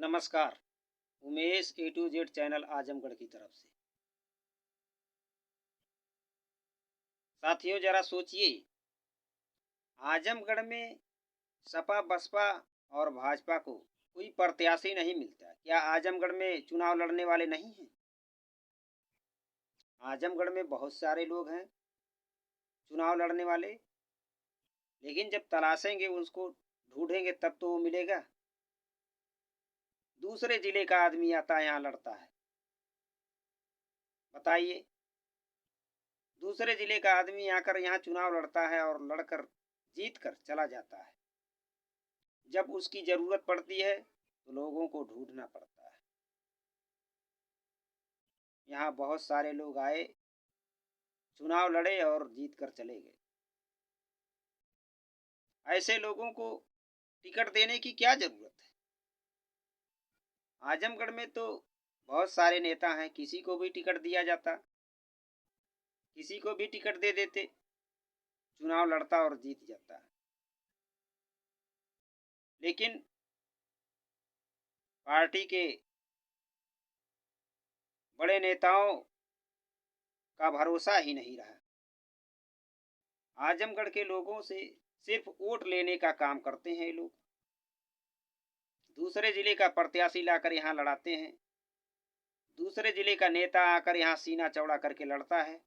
नमस्कार। उमेश ए to Z channel Azamgarh की तरफ से। साथियों, जरा सोचिए, आजमगढ़ में सपा बसपा और भाजपा को कोई प्रत्याशी नहीं मिलता। क्या आजमगढ़ में चुनाव लड़ने वाले नहीं हैं? आजमगढ़ में बहुत सारे लोग हैं चुनाव लड़ने वाले, लेकिन जब तलाशेंगे, उसको ढूंढेंगे, तब तो वो मिलेगा। दूसरे जिले का आदमी आता है, यहाँ लड़ता है। बताइए, दूसरे जिले का आदमी आकर यहाँ चुनाव लड़ता है और लड़कर जीत कर चला जाता है। जब उसकी जरूरत पड़ती है तो लोगों को ढूंढना पड़ता है। यहाँ बहुत सारे लोग आए, चुनाव लड़े और जीत कर चले गए। ऐसे लोगों को टिकट देने की क्या जरूरत है? आजमगढ़ में तो बहुत सारे नेता हैं, किसी को भी टिकट दिया जाता, किसी को भी टिकट दे देते, चुनाव लड़ता और जीत जाता। लेकिन पार्टी के बड़े नेताओं का भरोसा ही नहीं रहा। आजमगढ़ के लोगों से सिर्फ वोट लेने का काम करते हैं ये लोग। दूसरे जिले का प्रत्याशी लाकर यहाँ लड़ाते हैं, दूसरे जिले का नेता आकर यहाँ सीना चौड़ा करके लड़ता है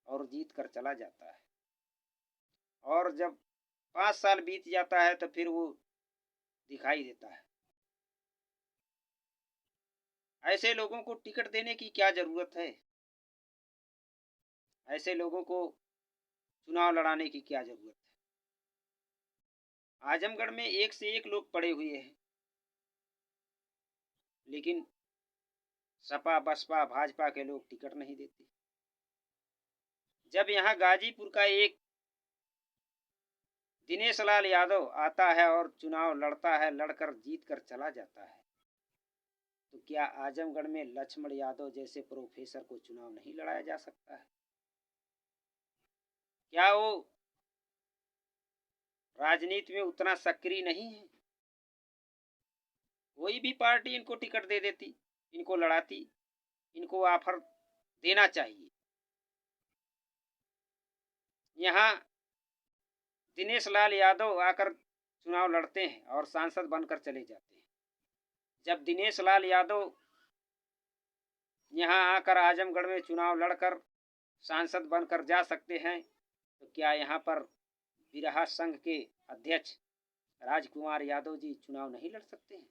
और जीत कर चला जाता है। और जब 5 साल बीत जाता है तो फिर वो दिखाई देता है। ऐसे लोगों को टिकट देने की क्या जरूरत है? ऐसे लोगों को चुनाव लड़ाने की क्या जरूरत है? आजमगढ़ में एक से एक लोग पड़े हुए हैं, लेकिन सपा बसपा भाजपा के लोग टिकट नहीं देते। जब यहाँ गाजीपुर का एक दिनेश लाल यादव आता है और चुनाव लड़ता है, लड़कर जीत कर चला जाता है, तो क्या आजमगढ़ में लक्ष्मण यादव जैसे प्रोफेसर को चुनाव नहीं लड़ाया जा सकता है? क्या वो राजनीति में उतना सक्रिय नहीं है? कोई भी पार्टी इनको टिकट दे देती, इनको लड़ाती, इनको ऑफर देना चाहिए। यहाँ दिनेश लाल यादव आकर चुनाव लड़ते हैं और सांसद बनकर चले जाते हैं। जब दिनेश लाल यादव यहाँ आकर आजमगढ़ में चुनाव लड़कर सांसद बनकर जा सकते हैं, तो क्या यहाँ पर बिरहा संघ के अध्यक्ष राजकुमार यादव जी चुनाव नहीं लड़ सकते हैं?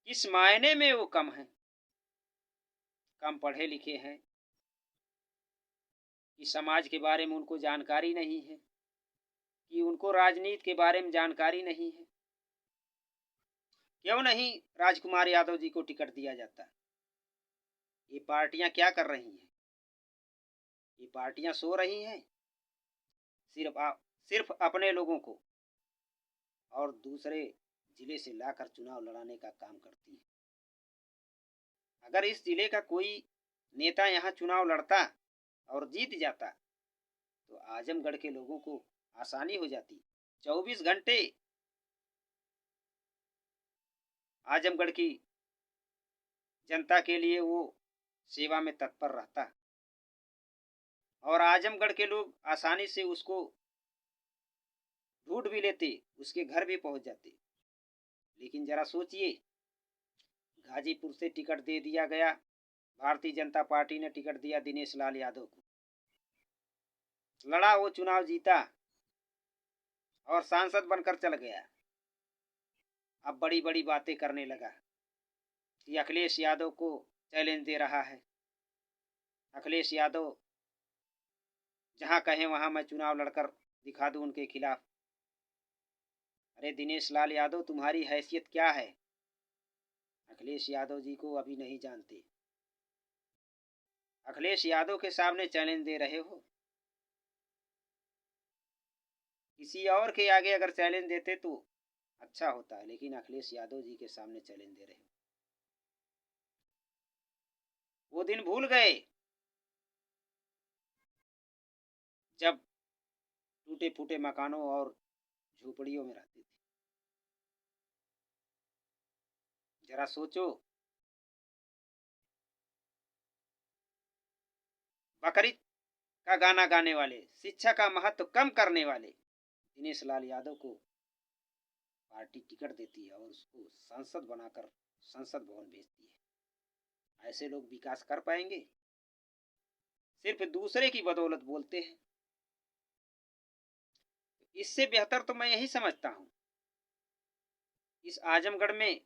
किस मायने में वो कम हैं? कम पढ़े लिखे हैं कि समाज के बारे में उनको जानकारी नहीं है, कि उनको राजनीति के बारे में जानकारी नहीं है? क्यों नहीं राजकुमार यादव जी को टिकट दिया जाता? ये पार्टियां क्या कर रही हैं? ये पार्टियां सो रही हैं, सिर्फ अपने लोगों को और दूसरे जिले से लाकर चुनाव लड़ाने का काम करती हैं। अगर इस जिले का कोई नेता यहाँ चुनाव लड़ता और जीत जाता, तो आजमगढ़ के लोगों को आसानी हो जाती। 24 घंटे आजमगढ़ की जनता के लिए वो सेवा में तत्पर रहता और आजमगढ़ के लोग आसानी से उसको ढूंढ भी लेते, उसके घर भी पहुंच जाते। लेकिन जरा सोचिए, गाजीपुर से टिकट दे दिया गया, भारतीय जनता पार्टी ने टिकट दिया दिनेश लाल यादव को, लड़ा, वो चुनाव जीता और सांसद बनकर चल गया। अब बड़ी बड़ी बातें करने लगा कि अखिलेश यादव को चैलेंज दे रहा है। अखिलेश यादव जहां कहें वहां मैं चुनाव लड़कर दिखा दूं उनके खिलाफ। अरे दिनेश लाल यादव, तुम्हारी हैसियत क्या है? अखिलेश यादव जी को अभी नहीं जानते। अखिलेश यादव के सामने चैलेंज दे रहे हो। किसी और के आगे अगर चैलेंज देते तो अच्छा होता है, लेकिन अखिलेश यादव जी के सामने चैलेंज दे रहे हो। वो दिन भूल गए जब टूटे फूटे मकानों और झोपड़ियों में रहते थे। 24 घंटे आजमगढ़ में चुनाव लड़ते थे, 24 घंटे आजमगढ़ के लोगों को ढूंढते थे, 24 घंटे आजमगढ़ के लोगों को जरा सोचो, बकरीद का गाना गाने वाले, शिक्षा का महत्व कम करने वाले दिनेश लाल यादव को पार्टी टिकट देती है और उसको सांसद बनाकर संसद भवन भेजती है। ऐसे लोग विकास कर पाएंगे? सिर्फ दूसरे की बदौलत बोलते हैं। इससे बेहतर तो मैं यही समझता हूं, इस आजमगढ़ में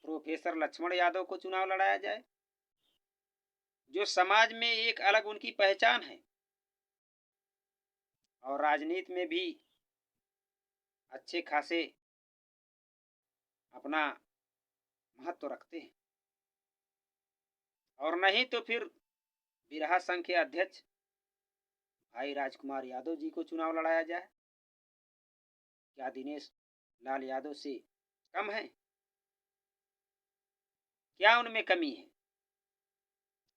प्रोफेसर लक्ष्मण यादव को चुनाव लड़ाया जाए, जो समाज में एक अलग उनकी पहचान है और राजनीति में भी अच्छे खासे अपना महत्व रखते हैं। और नहीं तो फिर बिरहा संघ के अध्यक्ष भाई राजकुमार यादव जी को चुनाव लड़ाया जाए। क्या दिनेश लाल यादव से कम है? क्या उनमें कमी है?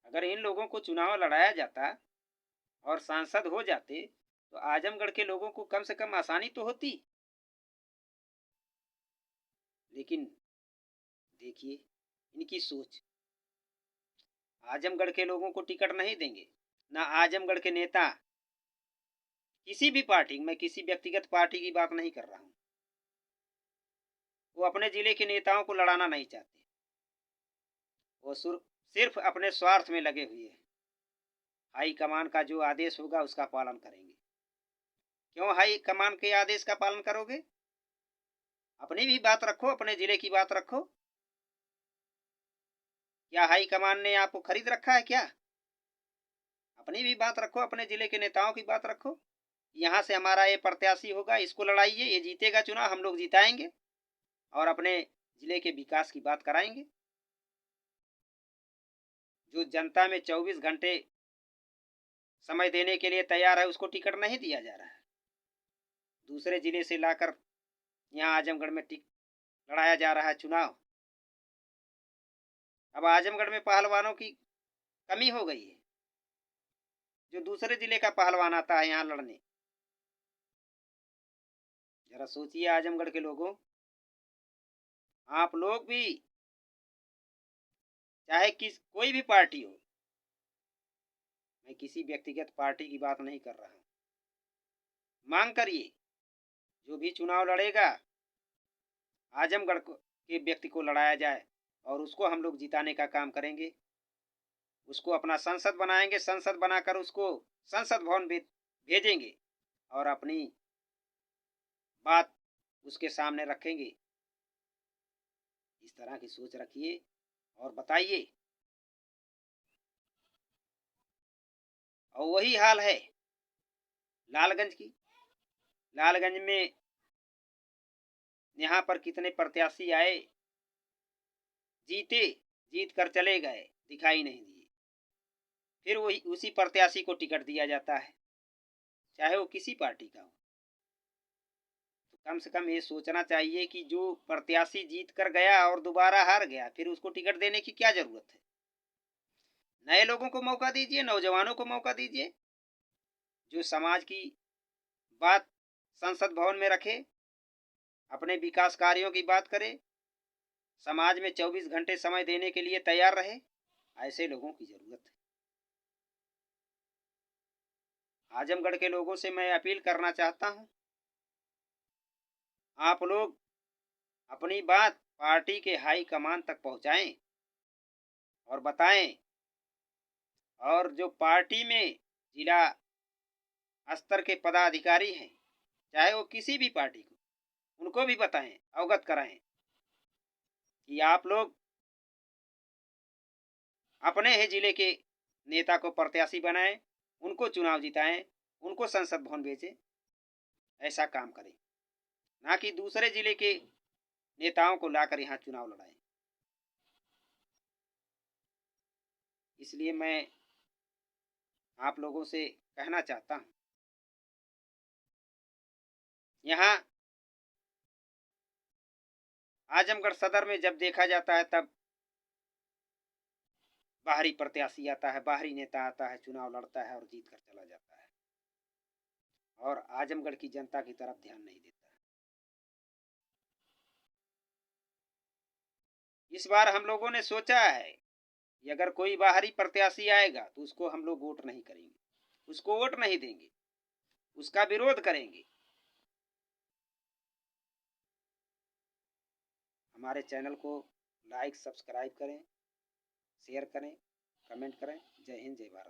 अगर इन लोगों को चुनाव लड़ाया जाता और सांसद हो जाते तो आजमगढ़ के लोगों को कम से कम आसानी तो होती। लेकिन देखिए इनकी सोच, आजमगढ़ के लोगों को टिकट नहीं देंगे। ना आजमगढ़ के नेता, किसी भी पार्टी, मैं किसी व्यक्तिगत पार्टी की बात नहीं कर रहा हूं, वो अपने जिले के नेताओं को लड़ाना नहीं चाहते। वो सिर्फ अपने स्वार्थ में लगे हुए हैं। हाई कमान का जो आदेश होगा उसका पालन करेंगे। क्यों हाई कमान के आदेश का पालन करोगे? अपनी भी बात रखो, अपने जिले की बात रखो। क्या हाई कमान ने आपको खरीद रखा है क्या? अपनी भी बात रखो, अपने जिले के नेताओं की बात रखो। यहाँ से हमारा ये प्रत्याशी होगा, इसको लड़ाइए, ये जीतेगा चुनाव, हम लोग जिताएंगे और अपने जिले के विकास की बात कराएंगे। जो जनता में 24 घंटे समय देने के लिए तैयार है उसको टिकट नहीं दिया जा रहा है। दूसरे जिले से लाकर यहाँ आजमगढ़ में लड़ाया जा रहा है चुनाव। अब आजमगढ़ में पहलवानों की कमी हो गई है। जो दूसरे जिले का पहलवान आता है यहाँ लड़ने, जरा सोचिए आजमगढ़ के लोगों, आप लोग भी, चाहे कोई भी पार्टी हो, मैं किसी व्यक्तिगत पार्टी की बात नहीं कर रहा हूं, मांग करिए जो भी चुनाव लड़ेगा आजमगढ़ के व्यक्ति को लड़ाया जाए और उसको हम लोग जिताने का काम करेंगे। उसको अपना संसद बनाएंगे, संसद बनाकर उसको संसद भवन भेजेंगे और अपनी बात उसके सामने रखेंगे। इस तरह की सोच रखिए और बताइए। और वही हाल है लालगंज की। लालगंज में यहाँ पर कितने प्रत्याशी आए, जीते, जीत कर चले गए, दिखाई नहीं दिए। फिर वही उसी प्रत्याशी को टिकट दिया जाता है, चाहे वो किसी पार्टी का हो। तो कम से कम ये सोचना चाहिए कि जो प्रत्याशी जीत कर गया और दोबारा हार गया, फिर उसको टिकट देने की क्या जरूरत है? नए लोगों को मौका दीजिए, नौजवानों को मौका दीजिए, जो समाज की बात संसद भवन में रखे, अपने विकास कार्यों की बात करे, समाज में 24 घंटे समय देने के लिए तैयार रहे। ऐसे लोगों की जरूरत है। आजमगढ़ के लोगों से मैं अपील करना चाहता हूं, आप लोग अपनी बात पार्टी के हाई कमान तक पहुंचाएं और बताएं। और जो पार्टी में जिला स्तर के पदाधिकारी हैं, चाहे वो किसी भी पार्टी को, उनको भी बताएं, अवगत कराएं कि आप लोग अपने ही जिले के नेता को प्रत्याशी बनाएं, उनको चुनाव जिताएं, उनको संसद भवन भेजें। ऐसा काम करें, ना कि दूसरे जिले के नेताओं को लाकर यहाँ चुनाव लड़ाएं। इसलिए मैं आप लोगों से कहना चाहता हूँ, यहाँ आजमगढ़ सदर में जब देखा जाता है तब बाहरी प्रत्याशी आता है, बाहरी नेता आता है, चुनाव लड़ता है और जीत कर चला जाता है और आजमगढ़ की जनता की तरफ ध्यान नहीं देता। इस बार हम लोगों ने सोचा है कि अगर कोई बाहरी प्रत्याशी आएगा तो उसको हम लोग वोट नहीं करेंगे, उसको वोट नहीं देंगे, उसका विरोध करेंगे। हमारे चैनल को लाइक सब्सक्राइब करें, शेयर करें, कमेंट करें। जय हिंद, जय भारत।